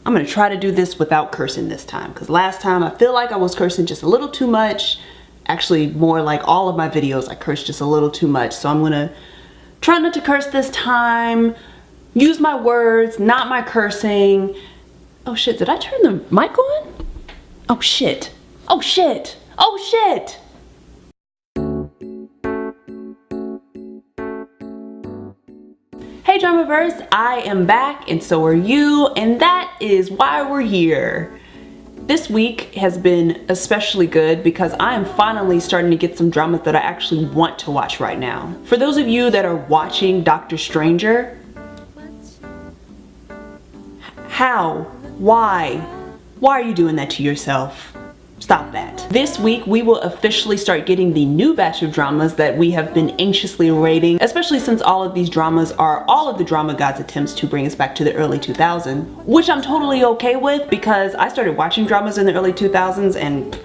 I'm gonna try to do this without cursing this time, because last time I feel like I was cursing just a little too much. Actually, more like all of my videos I cursed just a little too much. So I'm gonna try not to curse this time. Use my words, not my cursing. Oh shit, did I turn the mic on? Oh shit. Oh shit. Oh shit. Hey Dramaverse, I am back and so are you, and that is why we're here. This week has been especially good because I am finally starting to get some dramas that I actually want to watch right now. For those of you that are watching Doctor Stranger, how? Why? Why are you doing that to yourself? Stop that. This week we will officially start getting the new batch of dramas that we have been anxiously awaiting, especially since all of these dramas are all of the drama gods' attempts to bring us back to the early 2000s, which I'm totally okay with because I started watching dramas in the early 2000s and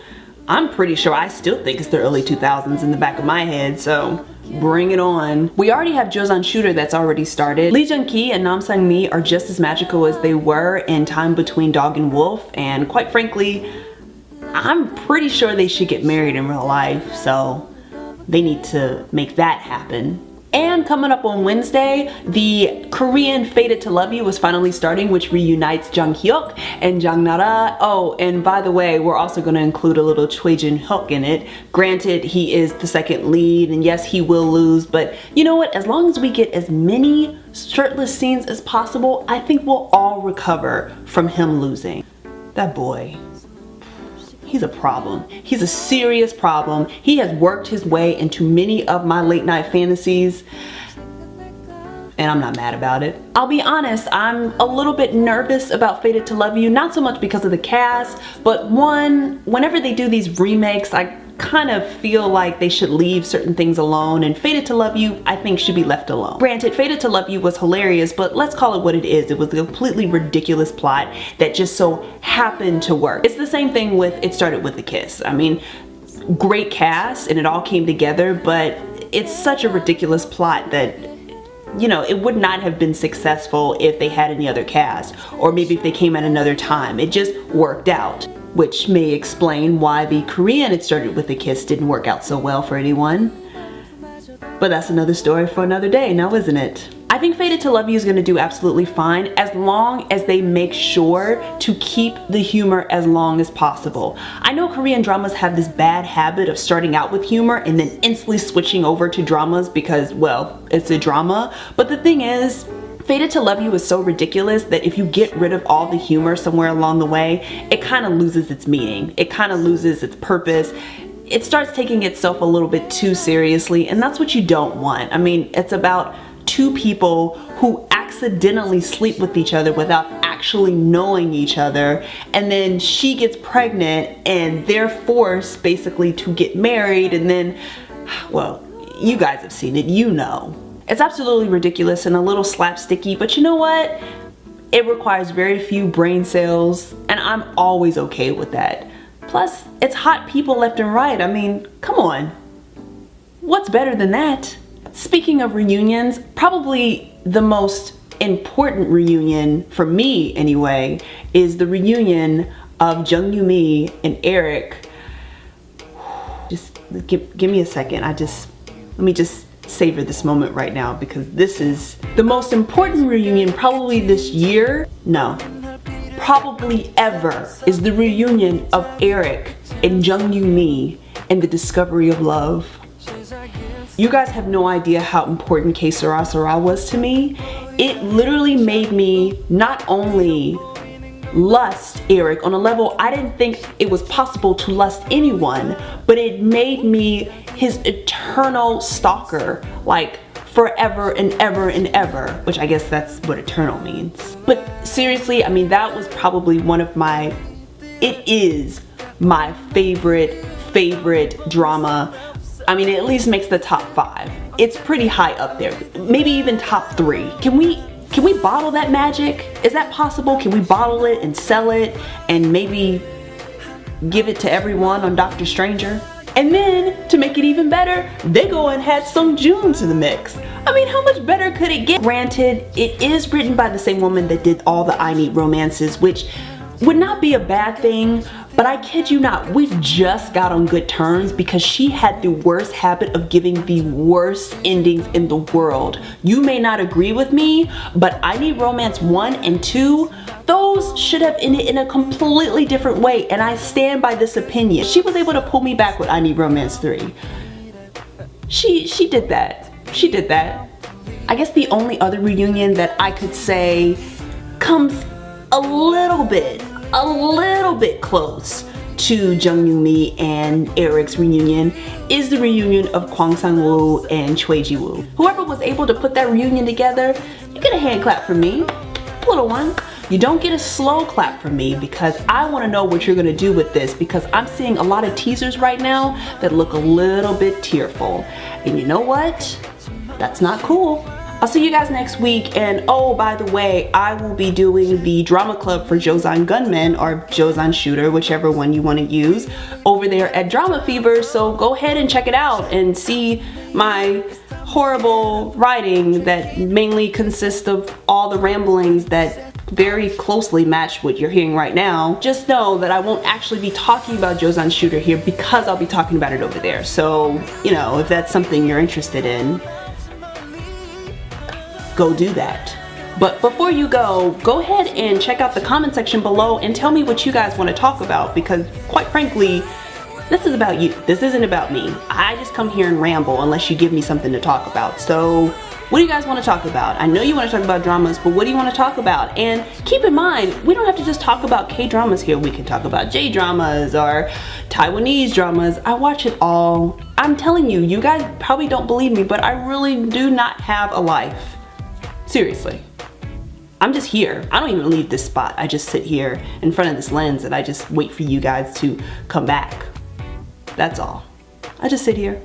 I'm pretty sure I still think it's the early 2000s in the back of my head, so bring it on. We already have Joseon Shooter that's already started. Lee Jung-ki and Nam Sang-mi are just as magical as they were in Time Between Dog and Wolf, and quite frankly, I'm pretty sure they should get married in real life, so they need to make that happen. And coming up on Wednesday, the Korean Fated to Love You was finally starting, which reunites Jung Hyuk and Jang Nara. Oh, and by the way, we're also going to include a little Choi Jin Hyuk in it. Granted, he is the second lead, and yes, he will lose, but you know what? As long as we get as many shirtless scenes as possible, I think we'll all recover from him losing. That boy. He's a problem. He's a serious problem. He has worked his way into many of my late night fantasies, and I'm not mad about it. I'll be honest, I'm a little bit nervous about Fated to Love You, not so much because of the cast, but one, whenever they do these remakes, I kind of feel like they should leave certain things alone, and Fated to Love You, I think, should be left alone. Granted, Fated to Love You was hilarious, but let's call it what it is. It was a completely ridiculous plot that just so happened to work. It's the same thing with It Started With a Kiss. I mean, great cast and it all came together, but it's such a ridiculous plot that, you know, it would not have been successful if they had any other cast, or maybe if they came at another time. It just worked out, which may explain why the Korean It Started With a Kiss didn't work out so well for anyone. But that's another story for another day now, isn't it? I think Fated to Love You is going to do absolutely fine as long as they make sure to keep the humor as long as possible. I know Korean dramas have this bad habit of starting out with humor and then instantly switching over to dramas because, well, it's a drama. But the thing is, Fated to Love You is so ridiculous that if you get rid of all the humor somewhere along the way, it kind of loses its meaning. It kind of loses its purpose. It starts taking itself a little bit too seriously, and that's what you don't want. I mean, it's about two people who accidentally sleep with each other without actually knowing each other, and then she gets pregnant and they're forced basically to get married, and then, well, you guys have seen it, you know. It's absolutely ridiculous and a little slapsticky, but you know what? It requires very few brain cells, and I'm always okay with that. Plus, it's hot people left and right. I mean, come on. What's better than that? Speaking of reunions, probably the most important reunion, for me anyway, is the reunion of Jung Yoo-mi and Eric. Just give me a second. Let me just savor this moment right now, because this is the most important reunion probably this year. No, probably ever, is the reunion of Eric and Jung Yoo-mi and the discovery of love. You guys have no idea how important Que Sera Sera was to me. It literally made me not only lust Eric on a level I didn't think it was possible to lust anyone, but it made me his eternal stalker, like forever and ever and ever, which I guess that's what eternal means. But seriously, I mean, that was probably one of my, it is my favorite drama. I mean, it at least makes the top 5. It's pretty high up there, maybe even top 3. Can we bottle that magic? Is that possible? Can we bottle it and sell it and maybe give it to everyone on Doctor Stranger? And then, to make it even better, they go and had Sung Joon to the mix. I mean, how much better could it get? Granted, it is written by the same woman that did all the I Need Romances, which would not be a bad thing, but I kid you not, we just got on good terms because she had the worst habit of giving the worst endings in the world. You may not agree with me, but I Need Romance 1 and 2, those should have ended in a completely different way, and I stand by this opinion. She was able to pull me back with I Need Romance 3. She did that. She did that. I guess the only other reunion that I could say comes a little bit close to Jung Yoon-mi and Eric's reunion is the reunion of Kwang Sang-woo and Choi Ji-woo. Whoever was able to put that reunion together, you get a hand clap from me, little one. You don't get a slow clap from me because I want to know what you're going to do with this, because I'm seeing a lot of teasers right now that look a little bit tearful. And you know what? That's not cool. I'll see you guys next week, and oh, by the way, I will be doing the drama club for Joseon Gunman or Joseon Shooter, whichever one you want to use, over there at Drama Fever, so go ahead and check it out and see my horrible writing that mainly consists of all the ramblings that very closely match what you're hearing right now. Just know that I won't actually be talking about Joseon Shooter here because I'll be talking about it over there, so, you know, if that's something you're interested in, go do that. But before you go ahead and check out the comment section below and tell me what you guys want to talk about, because quite frankly, this is about you. This isn't about me. I just come here and ramble unless you give me something to talk about. So what do you guys want to talk about? I know you want to talk about dramas, but what do you want to talk about? And keep in mind, we don't have to just talk about K-dramas here. We can talk about J-dramas or Taiwanese dramas. I watch it all. I'm telling you, you guys probably don't believe me, but I really do not have a life. Seriously. I'm just here. I don't even leave this spot. I just sit here in front of this lens and I just wait for you guys to come back. That's all. I just sit here.